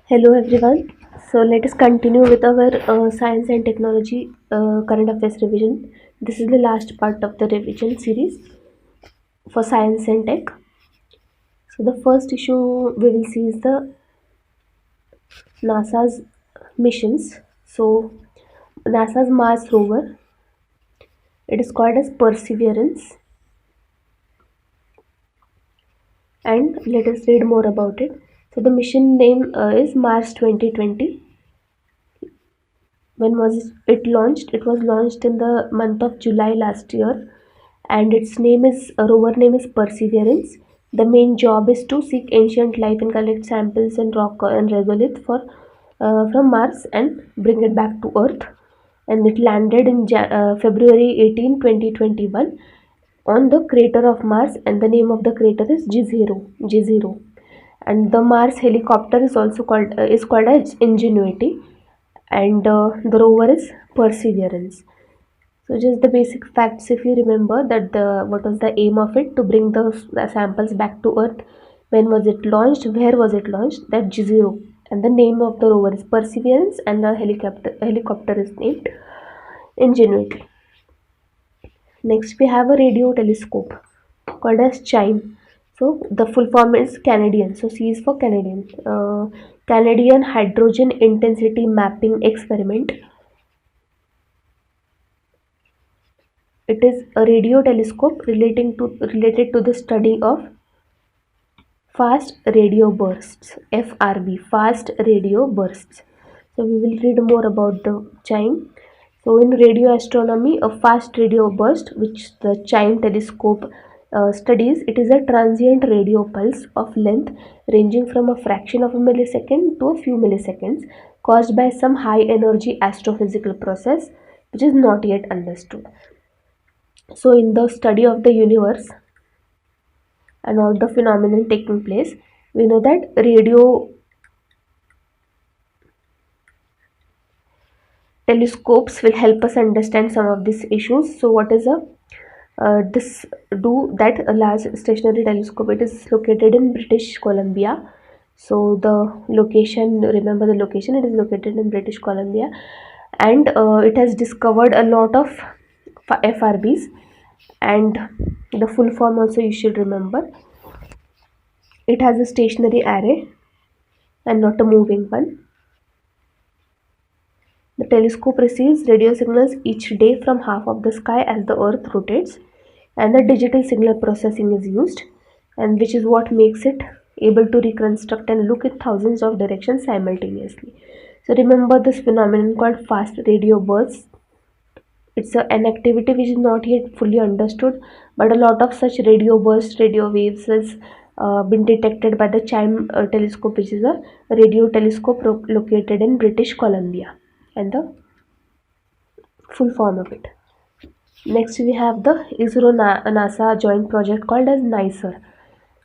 Hello everyone. So let us continue with our science and technology current affairs revision. This is the last part of the revision series for science and tech. So the first issue we will see is the NASA's missions. So NASA's Mars rover, it is called as Perseverance, and let us read more about it. So the mission name is Mars 2020. When was it launched? It was launched in the month of July last year, and its name is rover name is Perseverance. The main job is to seek ancient life and collect samples and rock and regolith for from Mars and bring it back to Earth. And it landed in February 18, 2021 on the crater of Mars, and the name of the crater is G0. G0. And the Mars helicopter is called as Ingenuity, and the rover is Perseverance. So just the basic facts, if you remember that the what was the aim of it, to bring the samples back to Earth. When was it launched? Where was it launched? That G0, and the name of the rover is Perseverance, and the helicopter is named Ingenuity. Next we have a radio telescope called as CHIME. So the full form is Canadian. So C is for Canadian. Canadian Hydrogen Intensity Mapping Experiment. It is a radio telescope related to the study of fast radio bursts, FRB, fast radio bursts. So we will read more about the chime. So in radio astronomy, a fast radio burst, which the chime telescope studies, it is a transient radio pulse of length ranging from a fraction of a millisecond to a few milliseconds, caused by some high energy astrophysical process which is not yet understood. So in the study of the universe and all the phenomenon taking place, we know that radio telescopes will help us understand some of these issues. So what is a this do that a large stationary telescope? It is located in British Columbia. So the location, remember the location, it is located in British Columbia, and it has discovered a lot of FRBs, and the full form also you should remember. It has a stationary array and not a moving one. The telescope receives radio signals each day from half of the sky as the Earth rotates, and the digital signal processing is used, and which is what makes it able to reconstruct and look in thousands of directions simultaneously. So remember this phenomenon called fast radio bursts. It's an activity which is not yet fully understood, but a lot of such radio bursts, radio waves has been detected by the CHIME telescope, which is a radio telescope located in British Columbia, and the full form of it. Next, we have the ISRO NASA joint project called as NICER.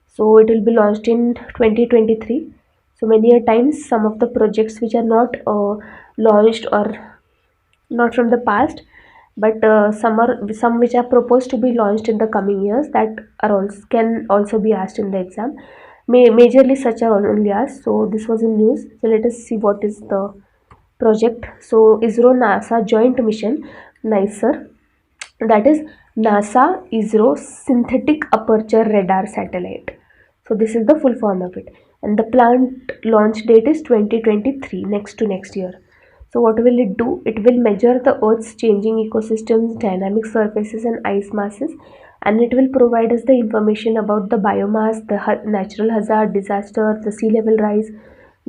So it will be launched in 2023. So many a times, some of the projects which are not launched or not from the past, but some which are proposed to be launched in the coming years, that are also can also be asked in the exam. Majorly such are only asked. So this was in news. So let us see what is the project. So ISRO NASA joint mission NICER, that is NASA ISRO Synthetic Aperture Radar Satellite. So this is the full form of it, and the planned launch date is 2023, next to next year. So what will it do? It will measure the Earth's changing ecosystems, dynamic surfaces and ice masses, and it will provide us the information about the biomass, the natural hazard, disaster, the sea level rise,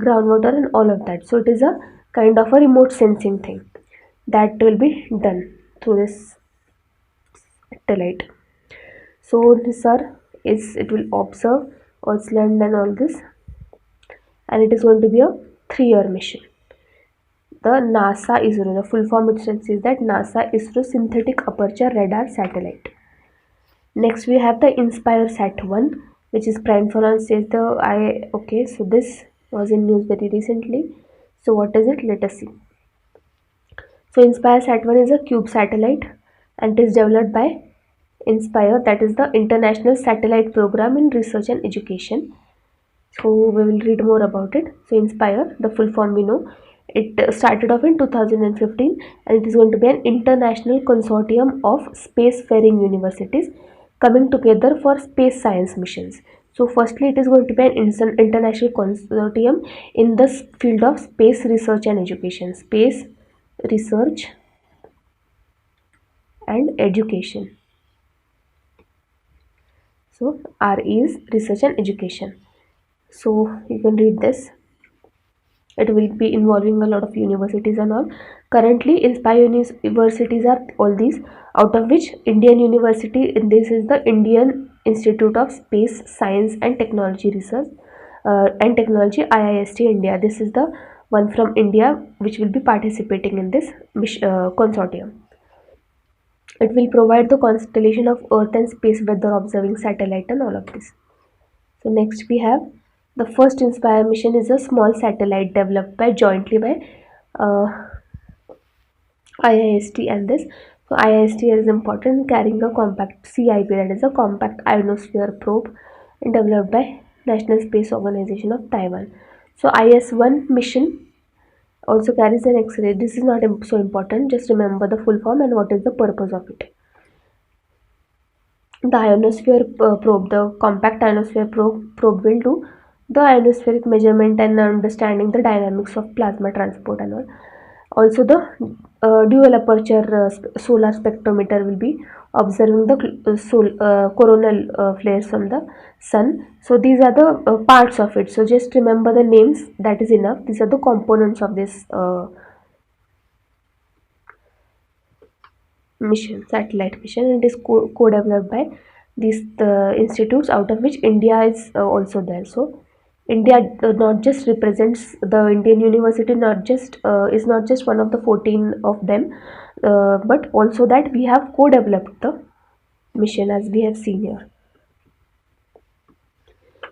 groundwater and all of that. So it is a kind of a remote sensing thing that will be done through this satellite. So NISAR is, it will observe Earth's land and all this, and it is going to be a 3-year mission. The NASA ISRO, the full form itself is that NASA ISRO Synthetic Aperture Radar Satellite. Next we have the Inspire Sat 1, which is primed for launch, says the I. Okay, so this was in news very recently. So what is it? Let us see. So Inspire Sat 1 is a cube satellite, and it is developed by INSPIRE, that is the International Satellite Program in Research and Education. So we will read more about it. So Inspire, the full form we know. It started off in 2015 and it is going to be an international consortium of spacefaring universities coming together for space science missions. So firstly, it is going to be an international consortium in the field of space research and education. Space research and education. So R is research and education. So you can read this. It will be involving a lot of universities and all. Currently, Inspire universities are all these, out of which Indian University, this is the Indian Institute of Space Science and Technology Research and Technology, IIST India. This is the one from India which will be participating in this consortium. It will provide the constellation of Earth and space weather observing satellite and all of this. So next we have the first Inspire mission is a small satellite developed by jointly by uh, IIST and this. So IIST is important, carrying a compact CIP, that is a compact ionosphere probe, developed by National Space Organization of Taiwan. So IS-1 mission also carries an X-ray. This is not so important. Just remember the full form and what is the purpose of it. The ionosphere probe, the compact ionosphere probe will do the ionospheric measurement and understanding the dynamics of plasma transport and all. Also, the dual aperture solar spectrometer will be observing the coronal flares from the sun. So these are the parts of it. So just remember the names. That is enough. These are the components of this mission, satellite mission, and it is co-developed by these institutes, out of which India is also there. So India not just represents the Indian university, not just is not just one of the 14 of them, but also that we have co-developed the mission as we have seen here.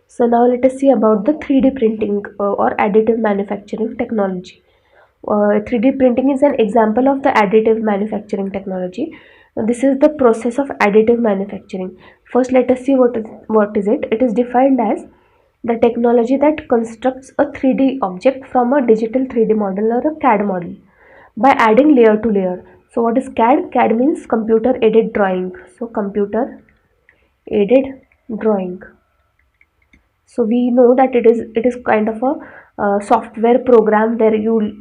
So now let us see about the 3D printing or additive manufacturing technology. 3D printing is an example of the additive manufacturing technology. This is the process of additive manufacturing. First, let us see what is it. It is defined as the technology that constructs a 3D object from a digital 3D model or a CAD model by adding layer to layer. So what is CAD? CAD means computer aided drawing. So computer aided drawing. So we know that it is kind of a software program where you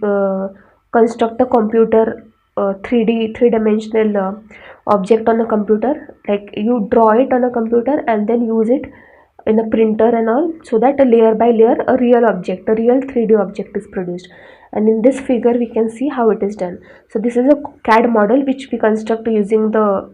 construct a computer 3D three dimensional object on a computer, like you draw it on a computer and then use it in a printer and all, so that a layer by layer a real object, a real 3D object is produced. And in this figure we can see how it is done. So this is a CAD model which we construct using the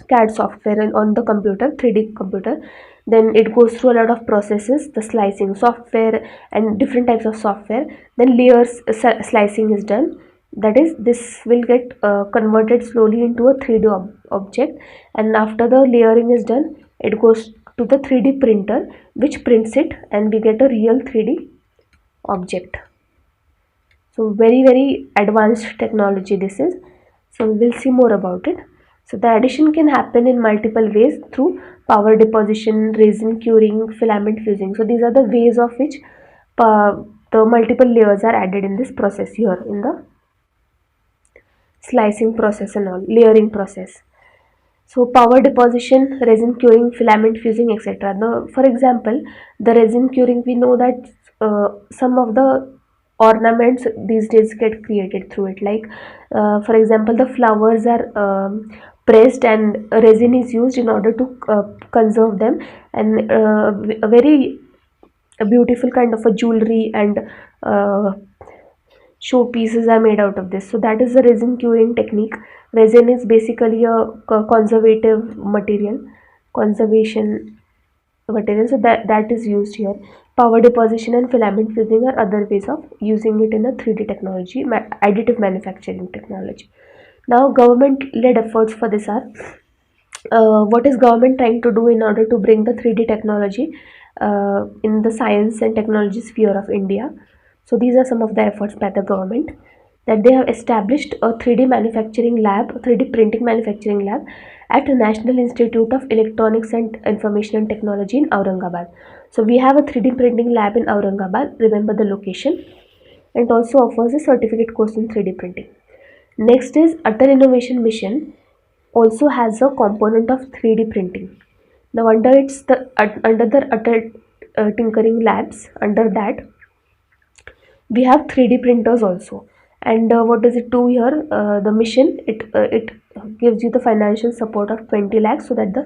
CAD software and on the computer, 3D computer. Then it goes through a lot of processes, the slicing software and different types of software. Then layers slicing is done. That is, this will get converted slowly into a 3D object, and after the layering is done, it goes to the 3D printer which prints it and we get a real 3D object. So very advanced technology this is. So we'll see more about it. So the addition can happen in multiple ways through power deposition, resin curing, filament fusing. So these are the ways of which the multiple layers are added in this process here, in the slicing process and all, layering process. So power deposition, resin curing, filament fusing, etc. For example, the resin curing, we know that some of the ornaments these days get created through it. Like for example, the flowers are pressed and resin is used in order to conserve them, and a very beautiful kind of a jewelry and uh, show pieces are made out of this. So that is the resin curing technique. Resin is basically a conservative material, conservation material. So that is used here. Power deposition and filament fusing are other ways of using it in a 3D technology, additive manufacturing technology. Now government led efforts for this are, what is government trying to do in order to bring the 3D technology in the science and technology sphere of India. So these are some of the efforts by the government, that they have established a 3D manufacturing lab, 3D printing manufacturing lab at the National Institute of Electronics and Information Technology in Aurangabad. So we have a 3D printing lab in Aurangabad, remember the location, and also offers a certificate course in 3D printing. Next is Atal Innovation Mission, also has a component of 3D printing. Now under the Atal Tinkering Labs, under that we have 3D printers also. And what does it do here? The mission, it gives you the financial support of 20 lakhs so that the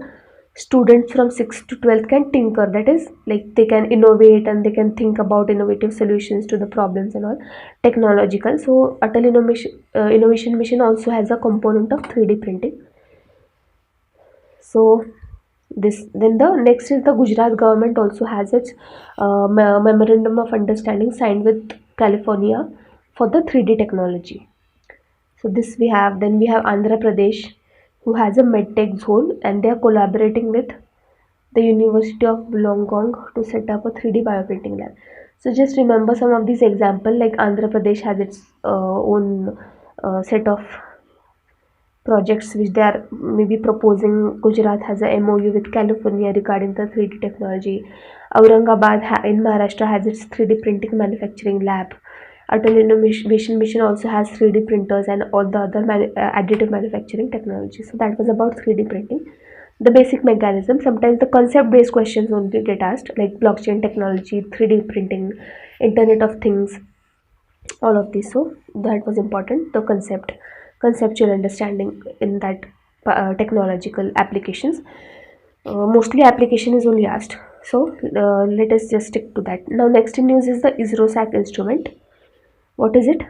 students from 6th to 12th can tinker, that is like they can innovate and they can think about innovative solutions to the problems and all technological. So Atal Innovation Mission also has a component of 3D printing. So this then the next is the Gujarat government also has its memorandum of understanding signed with California for the 3D technology. So this we have. Then we have Andhra Pradesh, who has a medtech zone, and they are collaborating with the University of Wollongong to set up a 3D bioprinting lab. So just remember some of these examples, like Andhra Pradesh has its own set of projects which they are maybe proposing. Gujarat has a MOU with California regarding the 3D technology. Aurangabad in Maharashtra has its 3D printing manufacturing lab. Atal Innovation Mission also has 3D printers and all the other additive manufacturing technology. So that was about 3D printing. The basic mechanism. Sometimes the concept-based questions only get asked, like blockchain technology, 3D printing, Internet of Things, all of this. So that was important. The conceptual understanding in that technological applications. Mostly application is only asked. So let us just stick to that. Now next in news is the ISROSAT instrument. What is it?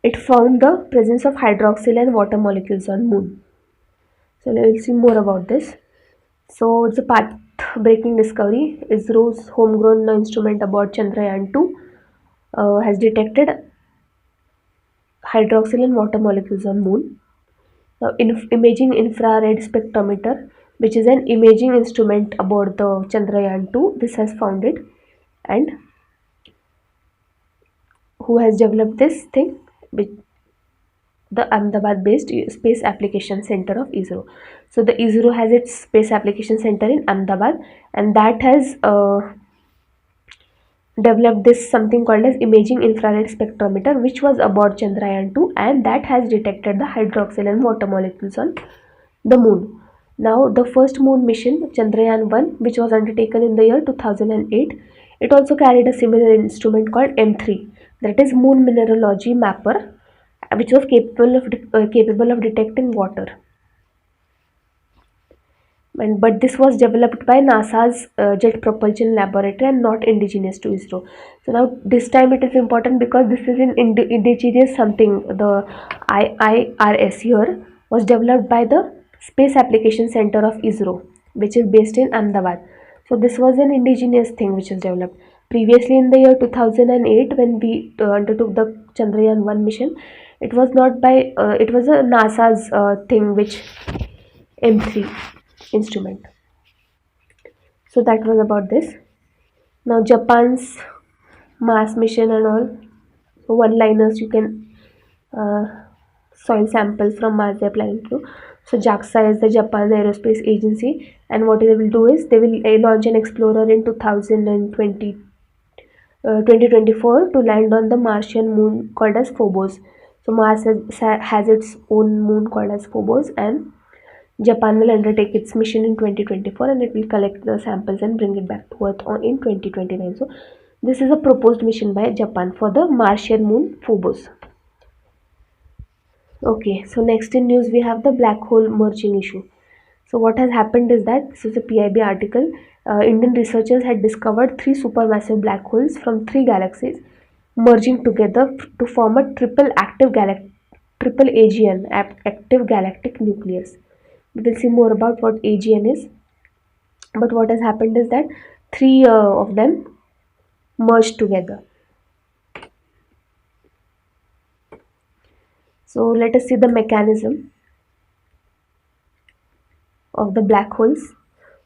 It found the presence of hydroxyl and water molecules on moon. So let's see more about this. So it's a path-breaking discovery. ISRO's homegrown instrument aboard Chandrayaan 2 has detected hydroxyl and water molecules on moon. Now, imaging infrared spectrometer, which is an imaging instrument aboard the Chandrayaan 2, this has found it. And who has developed this thing? The Ahmedabad-based Space Application Center of ISRO. So the ISRO has its Space Application Center in Ahmedabad, and that has developed this something called as imaging infrared spectrometer, which was aboard Chandrayaan 2, and that has detected the hydroxyl and water molecules on the moon. Now the first moon mission, Chandrayaan 1, which was undertaken in the year 2008, it also carried a similar instrument called M3, that is Moon Mineralogy Mapper, which was capable of detecting water. But this was developed by NASA's Jet Propulsion Laboratory and not indigenous to ISRO. So now this time it is important because this is an indigenous something. The IIRS here was developed by the Space Application Center of ISRO, which is based in Ahmedabad. So this was an indigenous thing which was developed. Previously in the year 2008, when we undertook the Chandrayaan 1 mission, it was not by, it was a NASA's thing, which M3 instrument. So that was about this. Now Japan's Mars mission and all. So one-liners, you can uh, soil samples from Mars they are planning to. So JAXA is the Japan Aerospace Agency, and what they will do is they will launch an explorer in 2024 to land on the Martian moon called as Phobos. So Mars has its own moon called as Phobos, and Japan will undertake its mission in 2024, and it will collect the samples and bring it back to Earth in 2029. So this is a proposed mission by Japan for the Martian moon Phobos. Okay, so next in news we have the black hole merging issue. So what has happened is that this is a PIB article. Indian researchers had discovered three supermassive black holes from three galaxies merging together to form a triple AGN, active galactic nucleus. We will see more about what AGN is. But what has happened is that three of them merged together. So let us see the mechanism of the black holes.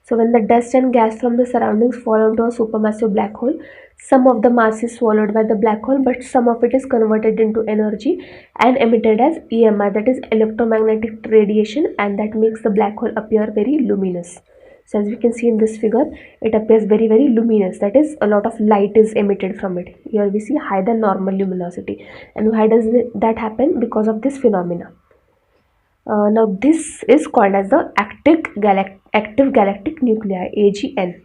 So when the dust and gas from the surroundings fall onto a supermassive black hole, some of the mass is swallowed by the black hole, but some of it is converted into energy and emitted as EMR, that is electromagnetic radiation, and that makes the black hole appear very luminous. So as we can see in this figure, it appears very luminous. That is, a lot of light is emitted from it. Here we see higher than normal luminosity. And why does that happen? Because of this phenomena. Now this is called as the active galactic nuclei, AGN.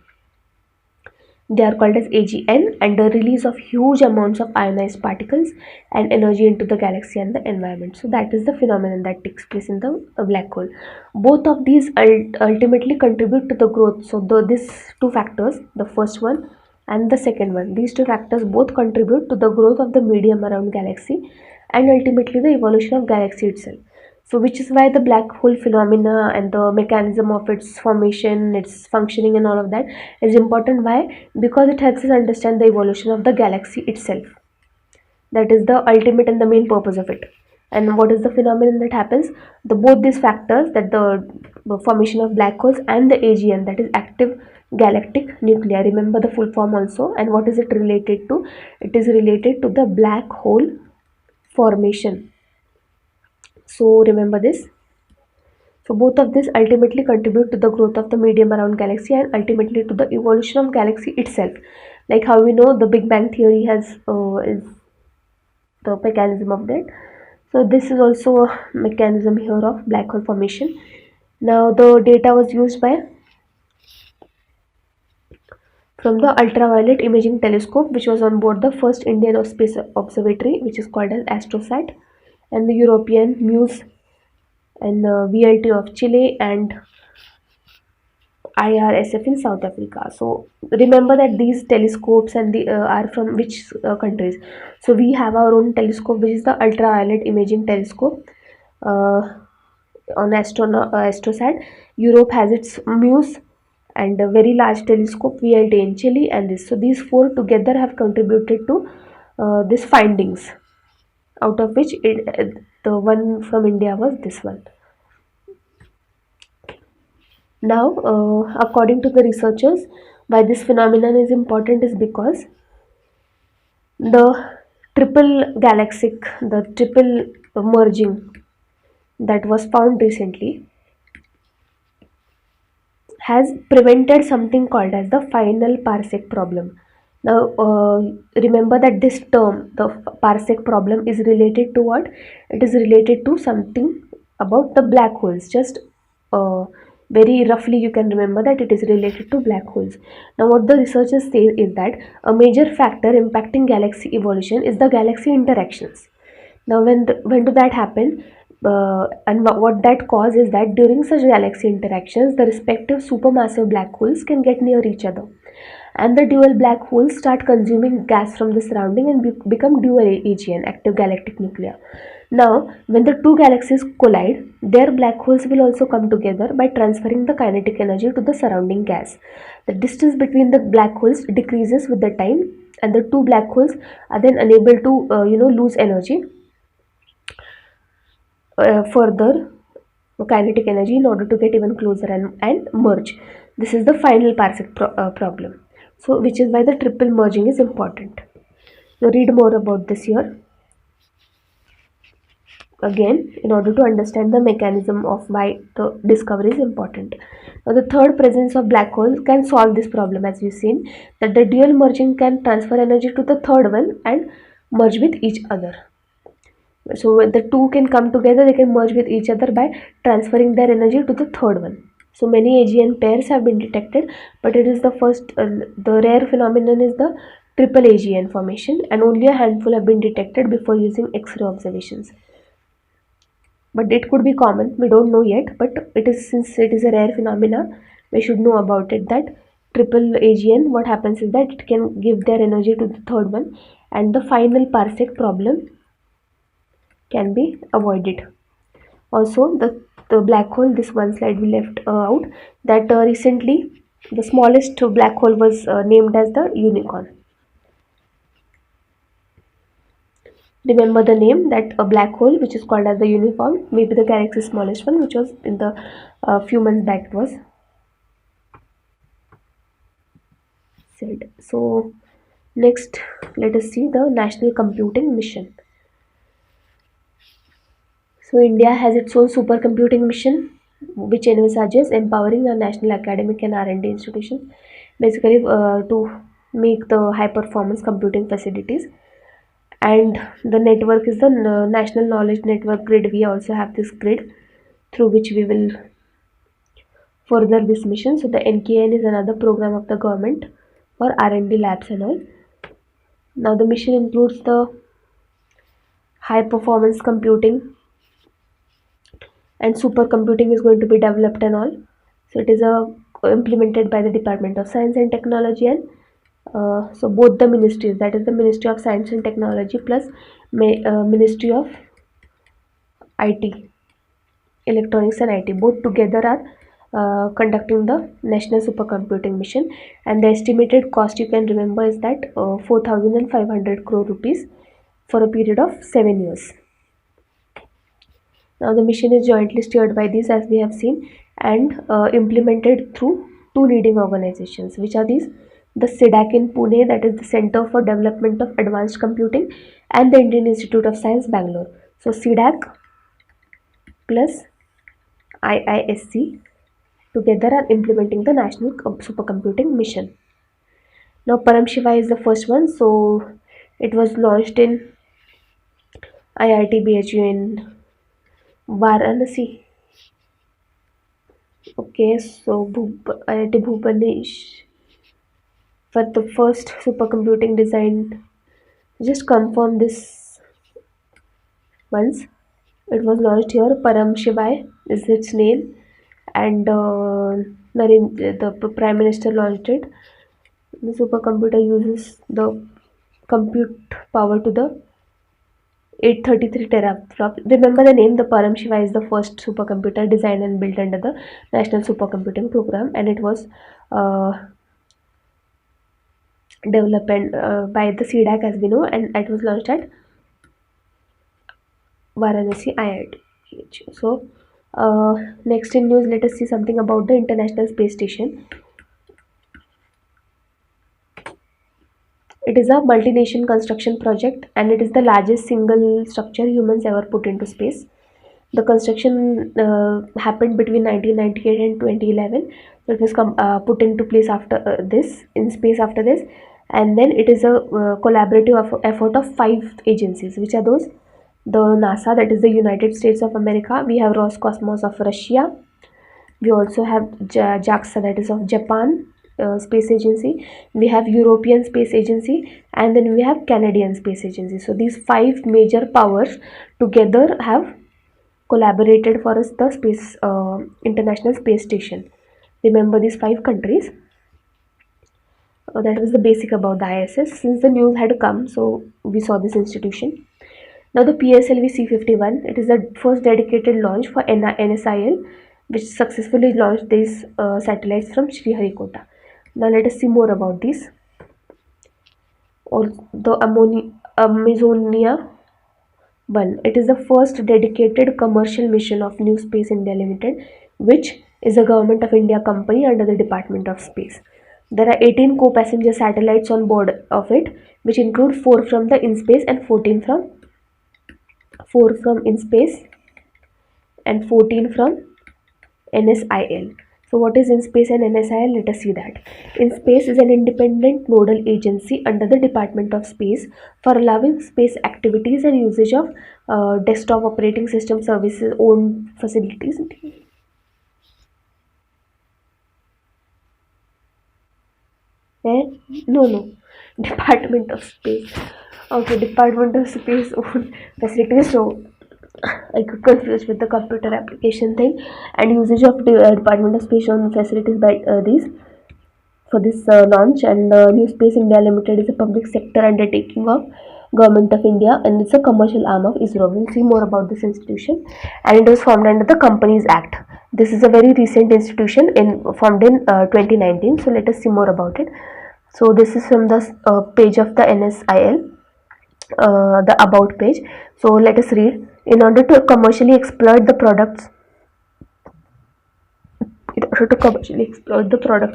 They are called as AGN, and the release of huge amounts of ionized particles and energy into the galaxy and the environment. So that is the phenomenon that takes place in the black hole. Both of these ultimately contribute to the growth. So these two factors, the first one and the second one, these two factors both contribute to the growth of the medium around galaxy and ultimately the evolution of galaxy itself. So which is why the black hole phenomena and the mechanism of its formation, its functioning and all of that is important. Why? Because it helps us understand the evolution of the galaxy itself. That is the ultimate and the main purpose of it. And what is the phenomenon that happens? Both these factors, that the formation of black holes and the AGN, that is active galactic nuclei. Remember the full form also. And what is it related to? It is related to the black hole formation. So remember this. So both of these ultimately contribute to the growth of the medium around galaxy and ultimately to the evolution of galaxy itself. Like how we know the Big Bang theory has is the mechanism of that. So this is also a mechanism here of black hole formation. Now the data was used by from the ultraviolet imaging telescope, which was on board the first Indian space observatory, which is called as ASTROSAT, and the European MUSE and VLT of Chile and IRSF in South Africa. So remember that these telescopes and the are from which countries. So we have our own telescope, which is the ultraviolet imaging telescope on ASTROSAT. Europe has its MUSE and a very large telescope VLT in Chile, and this. So these four together have contributed to these findings, out of which the one from India was this one. Now, according to the researchers, why this phenomenon is important is because the the triple merging that was found recently has prevented something called as the final parsec problem. Now, remember that this term, the parsec problem, is related to what? It is related to something about the black holes. Just very roughly, you can remember that it is related to black holes. Now, what the researchers say is that a major factor impacting galaxy evolution is the galaxy interactions. Now, when do that happen? And what that cause is that during such galaxy interactions, the respective supermassive black holes can get near each other, and the dual black holes start consuming gas from the surrounding and become dual AGN, active galactic nuclei. Now, when the two galaxies collide, their black holes will also come together by transferring the kinetic energy to the surrounding gas. The distance between the black holes decreases with the time, and the two black holes are then unable to lose energy further kinetic energy in order to get even closer and merge. This is the final parsec problem. So which is why the triple merging is important. So read more about this here. Again, in order to understand the mechanism of why the discovery is important. Now the third presence of black holes can solve this problem, as we've seen that the dual merging can transfer energy to the third one and merge with each other. So when the two can come together, they can merge with each other by transferring their energy to the third one. So many AGN pairs have been detected, but it is the the rare phenomenon is the triple AGN formation, and only a handful have been detected before using X-ray observations. But it could be common, we don't know yet, but since it is a rare phenomena, we should know about it that triple AGN, what happens is that it can give their energy to the third one, and the final parsec problem can be avoided. Also, the black hole, this one slide we left out, that recently the smallest black hole was named as the unicorn. Remember the name, that a black hole which is called as the unicorn, maybe the galaxy's smallest one, which was in the few months back it was said. So next, let us see the National Computing Mission. So India has its own supercomputing mission, which envisages empowering our national academic and R&D institutions, basically to make the high performance computing facilities. And the network is the national knowledge network grid. We also have this grid through which we will further this mission. So the NKN is another program of the government for R&D labs and all. Now the mission includes the high performance computing, and supercomputing is going to be developed and all. So it is implemented by the Department of Science and Technology, and so both the ministries, that is the Ministry of Science and Technology plus Ministry of IT, Electronics and IT, both together are conducting the national supercomputing mission. And the estimated cost, you can remember, is that 4,500 crore rupees for a period of 7 years. Now the mission is jointly steered by these, as we have seen, and implemented through two leading organizations, which are these: the CDAC in Pune, that is the Center for Development of Advanced Computing, and the Indian Institute of Science, Bangalore. So CDAC plus IISC together are implementing the national supercomputing mission. Now Param Shiva is the first one. So it was launched in IIT BHU in Varanasi. Okay, so IIT Bhubanesh for the first supercomputing design. Just confirm this once. It was launched here. Param Shivai is its name, and the Prime Minister launched it. The supercomputer uses the compute power to the 833 teraflop. Remember the name, the Param Shiva is the first supercomputer designed and built under the National Supercomputing Program, and it was uh, developed by the CDAC, as we know, and it was launched at Varanasi IIT. So, next in news, let us see something about the International Space Station. It is a multi-nation construction project, and it is the largest single structure humans ever put into space. The construction happened between 1998 and 2011. So it was put into place after this, in space after this, and then it is a collaborative effort of 5 agencies. Which are those? The NASA, that is the United States of America. We have Roscosmos of Russia. We also have JAXA, that is of Japan Space Agency. We have European Space Agency, and then we have Canadian Space Agency. So these 5 major powers together have collaborated for us the space International Space Station. Remember these 5 countries. That was the basic about the ISS. Since the news had come, so we saw this institution. Now the PSLV C-51, it is the first dedicated launch for NSIL, which successfully launched these satellites from Sriharikota. Now let us see more about these. Or the Amazonia 1. It is the first dedicated commercial mission of New Space India Limited, which is a Government of India company under the Department of Space. There are 18 co-passenger satellites on board of it, which include 4 from the InSpace and 14 from InSpace and 14 from NSIL. So what is InSpace and NSIL? Let us see that. InSpace is an independent nodal agency under the Department of Space for allowing space activities and usage of desktop operating system services owned facilities. No. Department of Space. Okay, Department of Space owned facilities. So I got confused with the computer application thing, and usage of the Department of Space on facilities by these for this launch. And New Space India Limited is a public sector undertaking of Government of India, and it's a commercial arm of ISRO. We'll see more about this institution, and it was formed under the Companies Act. This is a very recent institution formed in 2019. So let us see more about it. So this is from the page of the NSIL, the about page. So let us read. In order to commercially exploit the products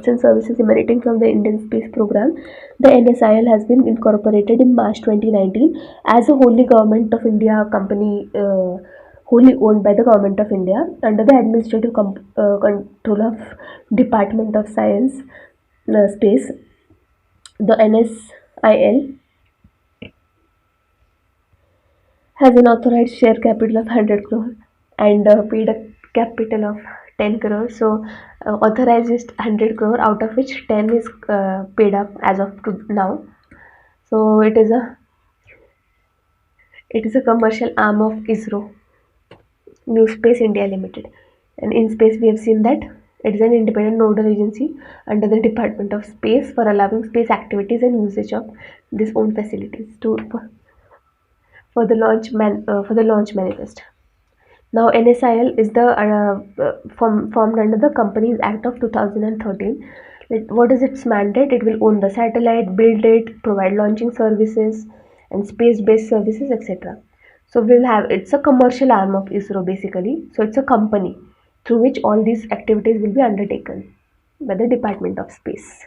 and services emanating from the Indian space program, the NSIL has been incorporated in March 2019 as a wholly Government of India company wholly owned by the Government of India under the administrative control of Department of Science, Space. The NSIL has an authorized share capital of 100 crore and paid a capital of 10 crore. So authorized is 100 crore, out of which 10 is paid up as of now. So it is a commercial arm of ISRO, New Space India Limited. And in space, we have seen that it is an independent nodal agency under the Department of Space for allowing space activities and usage of these own facilities for the launch manifest. Now, NSIL is the formed under the Companies Act of 2013. What is its mandate? It will own the satellite, build it, provide launching services, and space-based services, etc. So we'll have it's a commercial arm of ISRO basically. So it's a company through which all these activities will be undertaken by the Department of Space.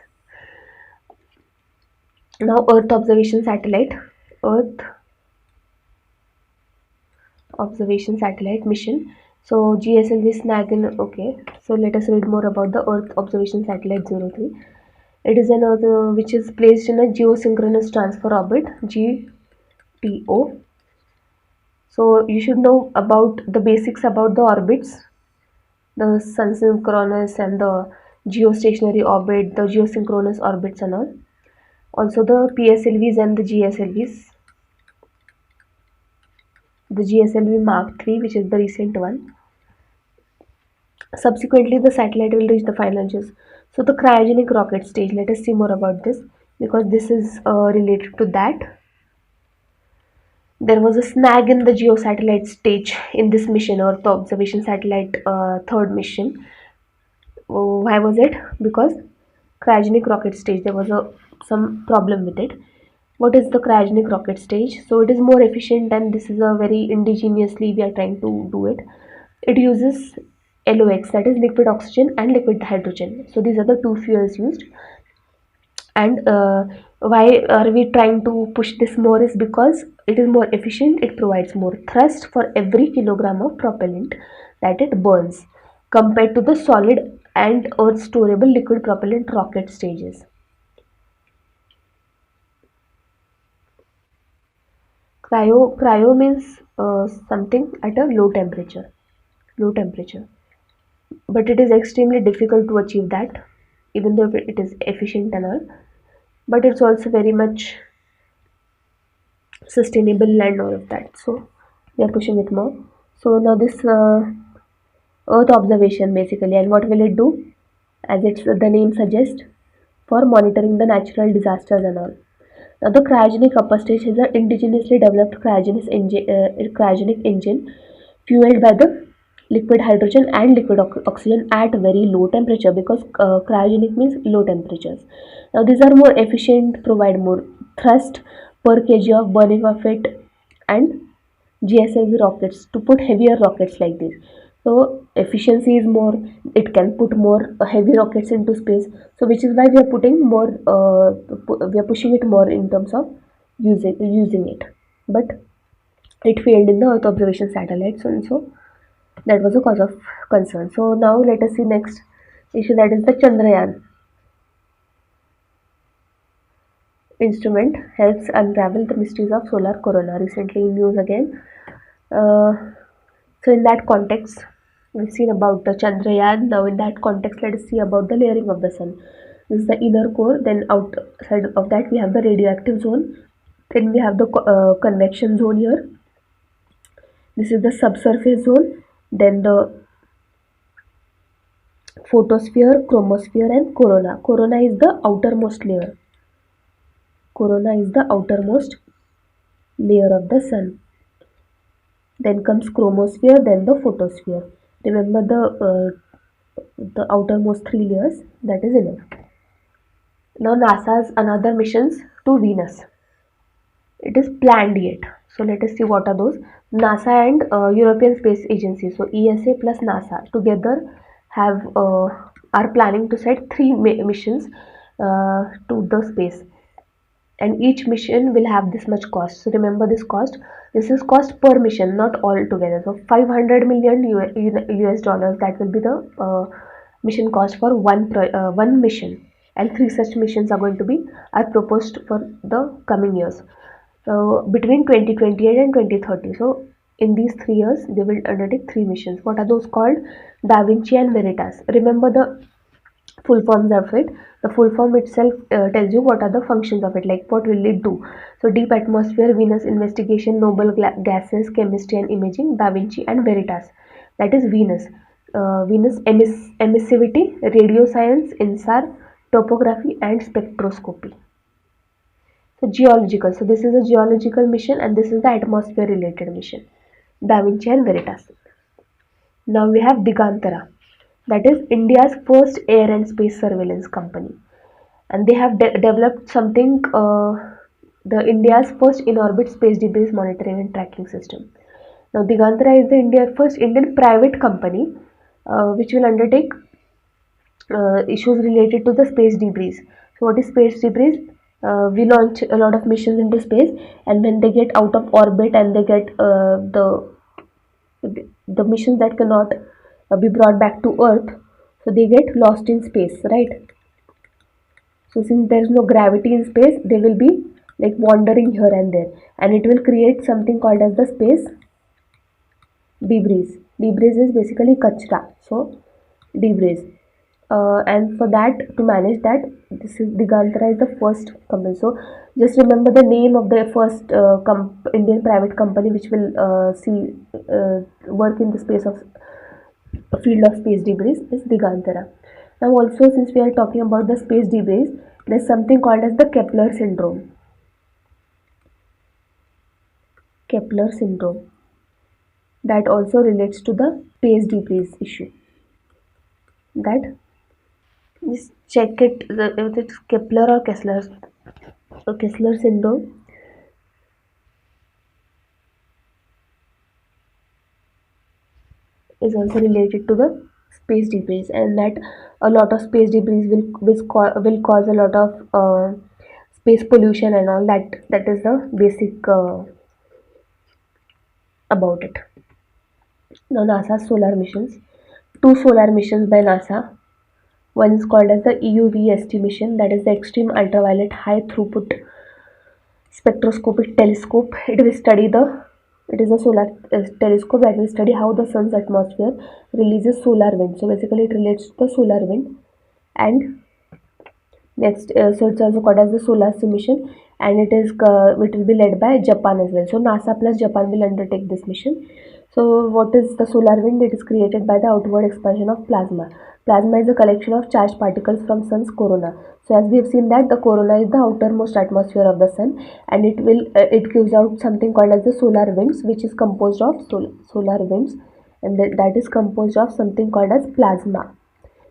Now, Earth observation satellite, Earth observation satellite mission. So GSLV Snagin. Okay, so let us read more about the Earth observation satellite 03. It is an Earth which is placed in a geosynchronous transfer orbit (GTO). So you should know about the basics about the orbits, the sun synchronous and the geostationary orbit, the geosynchronous orbits and all. Also the PSLVs and the GSLVs. The GSLV Mark III, which is the recent one. Subsequently, the satellite will reach the final launches. So the cryogenic rocket stage, let us see more about this because this is related to that. There was a snag in the geosatellite stage in this mission, or the observation satellite third mission. Why was it? Because cryogenic rocket stage, there was some problem with it. What is the cryogenic rocket stage? So it is more efficient, and this is a very indigenously we are trying to do it. It uses LOX, that is liquid oxygen and liquid hydrogen. So these are the two fuels used. And why are we trying to push this more is because it is more efficient, it provides more thrust for every kilogram of propellant that it burns compared to the solid and earth storable liquid propellant rocket stages. Cryo means something at a low temperature, but it is extremely difficult to achieve that, even though it is efficient and all. But it's also very much sustainable and all of that. So we are pushing it more. So now this Earth observation basically, and what will it do? As the name suggests, for monitoring the natural disasters and all. Now the cryogenic upper stage is an indigenously developed cryogenic engine fueled by the liquid hydrogen and liquid oxygen at very low temperature, because cryogenic means low temperatures. Now these are more efficient, provide more thrust per kg of burning of it, and GSLV rockets to put heavier rockets like this. So efficiency is more, it can put more heavy rockets into space. So which is why we are putting more, we are pushing it more in terms of using it. But it failed in the Earth observation satellites, and so that was a cause of concern. So now let us see next issue, that is the Chandrayaan instrument helps unravel the mysteries of solar corona. Recently in news again. Uh, so in that context, we've seen about the Chandrayaan. Now in that context, let us see about the layering of the sun. This is the inner core. Then outside of that, we have the radioactive zone. Then we have the convection zone here. This is the subsurface zone. Then the photosphere, chromosphere, and corona. Corona is the outermost layer. Corona is the outermost layer of the sun. Then comes chromosphere, then the photosphere. Remember the outermost three layers, that is enough. Now NASA's another missions to Venus. It is planned yet. So let us see what are those. NASA and European Space Agency. So ESA plus NASA together have are planning to set three missions to the space. and each mission will have this much cost. So remember this cost. This is cost per mission, not all together. So 500 million US dollars, that will be the mission cost for one mission, and three such missions are proposed for the coming years. So between 2028 and 2030. So in these 3 years, they will undertake three missions. What are those called? Da Vinci and Veritas. Remember the full forms of it. The full form itself tells you what are the functions of it, like what will it do. So deep atmosphere, Venus investigation, noble gases, chemistry and imaging, Da Vinci, and Veritas, that is Venus. Venus emissivity, radio science, INSAR, topography and spectroscopy. So geological, so this is a geological mission, and this is the atmosphere related mission, Da Vinci and Veritas. Now we have Digantara, that is India's first air and space surveillance company, and they have developed something, the India's first in-orbit space debris monitoring and tracking system. Now, Digantara is the first Indian private company which will undertake issues related to the space debris. So, what is space debris? We launch a lot of missions into space, and when they get out of orbit and they get the missions that cannot be brought back to Earth, so they get lost in space, right? So since there is no gravity in space, they will be like wandering here and there, and it will create something called as the space debris. Debris is basically kachra. So debris. And for that, to manage that, this is Digantara is the first company. So just remember the name of the first Indian private company which will work in the space of field of space debris is Digantara. Now also, since we are talking about the space debris, there is something called as the Kepler syndrome. Kepler syndrome, that also relates to the space debris issue. That, just check it, if it's Kepler or Kessler. So Kessler syndrome is also related to the space debris, and that a lot of space debris will cause a lot of space pollution and all that. That is the basic about it. Now, NASA's solar missions. Two solar missions by NASA. One is called as the EUVST mission, that is the Extreme Ultraviolet High Throughput Spectroscopic Telescope. It is a solar telescope that will study how the sun's atmosphere releases solar wind. So basically, it relates to the solar wind. And next, so it's also called as the Solar mission, and it will be led by Japan as well. So NASA plus Japan will undertake this mission. So what is the solar wind? It is created by the outward expansion of plasma. Plasma is a collection of charged particles from sun's corona. So as we have seen that the corona is the outermost atmosphere of the sun, and it gives out something called as the solar winds, which is composed of solar winds, and that is composed of something called as plasma,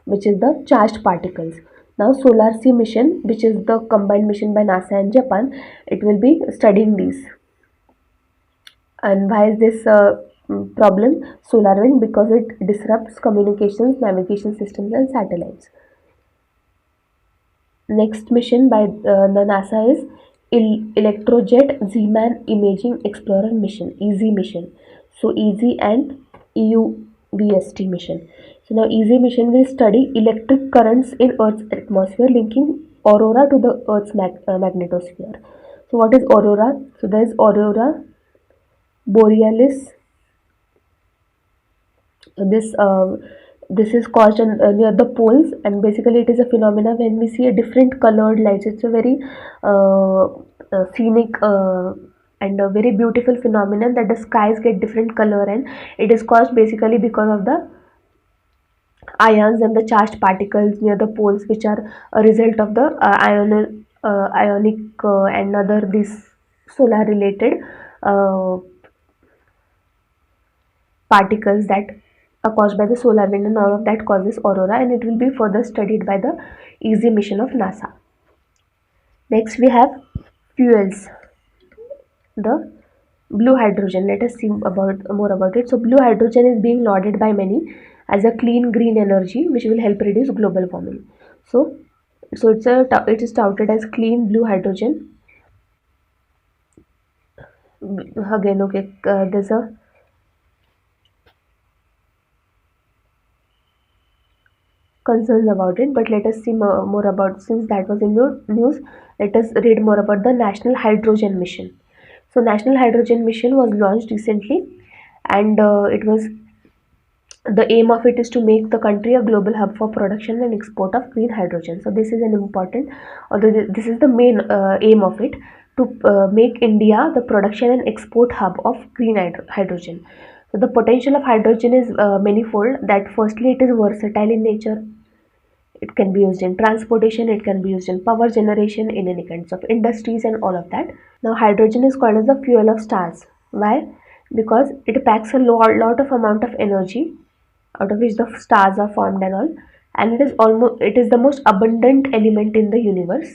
which is the charged particles. Now, Solar Sea mission, which is the combined mission by NASA and Japan, it will be studying these. And why is this problem? Solar wind, because it disrupts communications, navigation systems, and satellites. Next mission by the NASA is Electrojet Z-Man Imaging Explorer mission, EASY mission. So EASY and EUVST mission. So now EASY mission will study electric currents in Earth's atmosphere, linking aurora to the Earth's magnetosphere. So what is aurora? So there is aurora borealis. This is caused near the poles, and basically it is a phenomena when we see a different colored lights. It's a very scenic and a very beautiful phenomenon that the skies get different color, and it is caused basically because of the ions and the charged particles near the poles, which are a result of the ionic and other these solar related particles that are caused by the solar wind, and all of that causes aurora, and it will be further studied by the EASY mission of NASA. Next we have fuels. The blue hydrogen. Let us see more about it. So blue hydrogen is being lauded by many as a clean green energy which will help reduce global warming. So it is touted as clean blue hydrogen, again, okay, there's a concerns about it, but let us see more about, since that was in your news, let us read more about the National Hydrogen Mission. So National Hydrogen Mission was launched recently, and it was the aim of it is to make the country a global hub for production and export of green hydrogen. So this is an important, although this is the main aim of it, to make India the production and export hub of green hydrogen. So the potential of hydrogen is manifold. That firstly, it is versatile in nature. It can be used in transportation, it can be used in power generation, in any kinds of industries and all of that. Now hydrogen is called as the fuel of stars. Why? Because it packs a lot of amount of energy, out of which the stars are formed and all, and it is the most abundant element in the universe.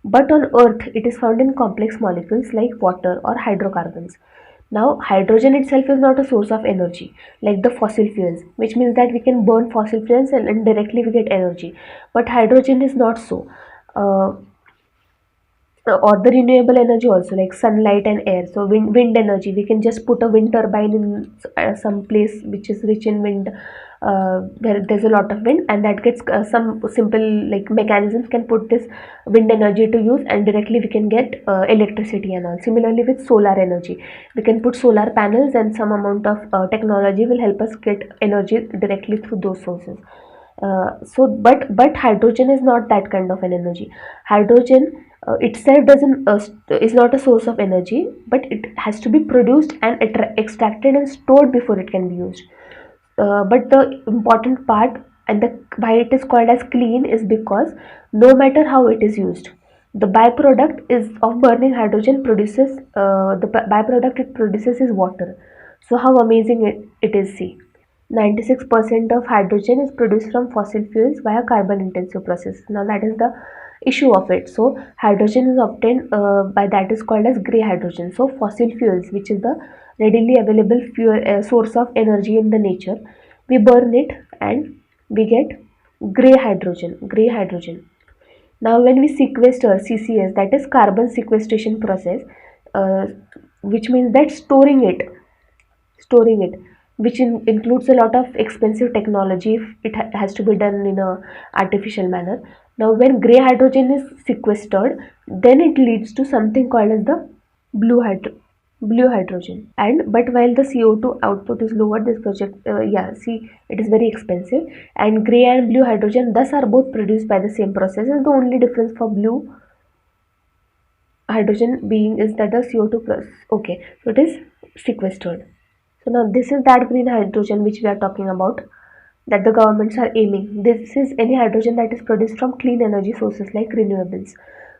But on Earth, it is found in complex molecules like water or hydrocarbons. Now, hydrogen itself is not a source of energy like the fossil fuels, which means that we can burn fossil fuels and directly we get energy. But hydrogen is not so. Uh, or the renewable energy also, like sunlight and air. So wind energy, we can just put a wind turbine in some place which is rich in wind, where there's a lot of wind, and that gets some simple like mechanisms can put this wind energy to use, and directly we can get electricity and all. Similarly with solar energy, we can put solar panels, and some amount of technology will help us get energy directly through those sources. But hydrogen is not that kind of an energy. Hydrogen itself doesn't is not a source of energy, but it has to be produced and extracted and stored before it can be used. But the important part, and the why it is called as clean, is because no matter how it is used, the byproduct is of burning hydrogen produces byproduct it produces is water. So how amazing it is, see. 96% of hydrogen is produced from fossil fuels via carbon intensive process. Now that is the issue of it. So hydrogen is obtained by, that is called as gray hydrogen. So fossil fuels, which is the readily available fuel source of energy in the nature, we burn it and we get gray hydrogen. Now when we sequester CCS, that is carbon sequestration process, uh, which means that storing it, which includes a lot of expensive technology if it has to be done in a artificial manner. Now when gray hydrogen is sequestered, then it leads to something called as the blue hydro blue hydrogen. And but while the CO2 output is lower, this project, yeah, see, it is very expensive. And gray and blue hydrogen thus are both produced by the same process, and the only difference for blue hydrogen being is that the CO2 plus, okay, so it is sequestered. So now this is that green hydrogen which we are talking about, that the governments are aiming. This is any hydrogen that is produced from clean energy sources like renewables.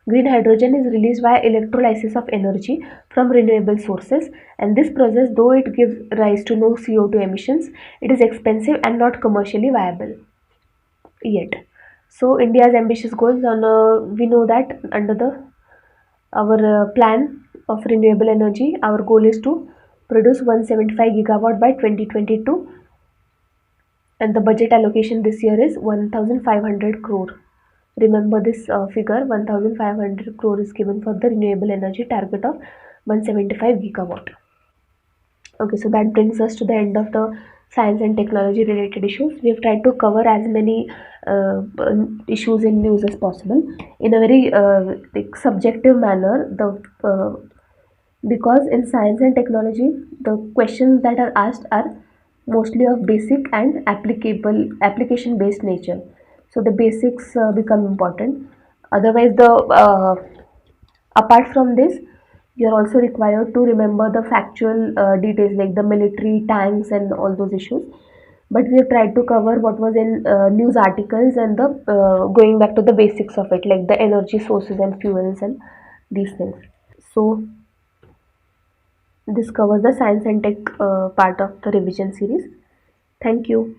Green hydrogen is released via electrolysis of energy from renewable sources, and this process, though it gives rise to no CO2 emissions, it is expensive and not commercially viable yet. So India's ambitious goals on, we know that under the our plan of renewable energy, our goal is to produce 175 gigawatt by 2022, and the budget allocation this year is 1500 crore. Remember this figure, 1500 crore is given for the renewable energy target of 175 gigawatt. Okay, so that brings us to the end of the science and technology related issues. We have tried to cover as many issues in news as possible in a very like subjective manner. The because in science and technology, the questions that are asked are mostly of basic and applicable application based nature. So the basics become important. Otherwise, the apart from this, you are also required to remember the factual details like the military tanks and all those issues. But we have tried to cover what was in news articles, and the going back to the basics of it, like the energy sources and fuels and these things. So this covers the science and tech part of the revision series. Thank you.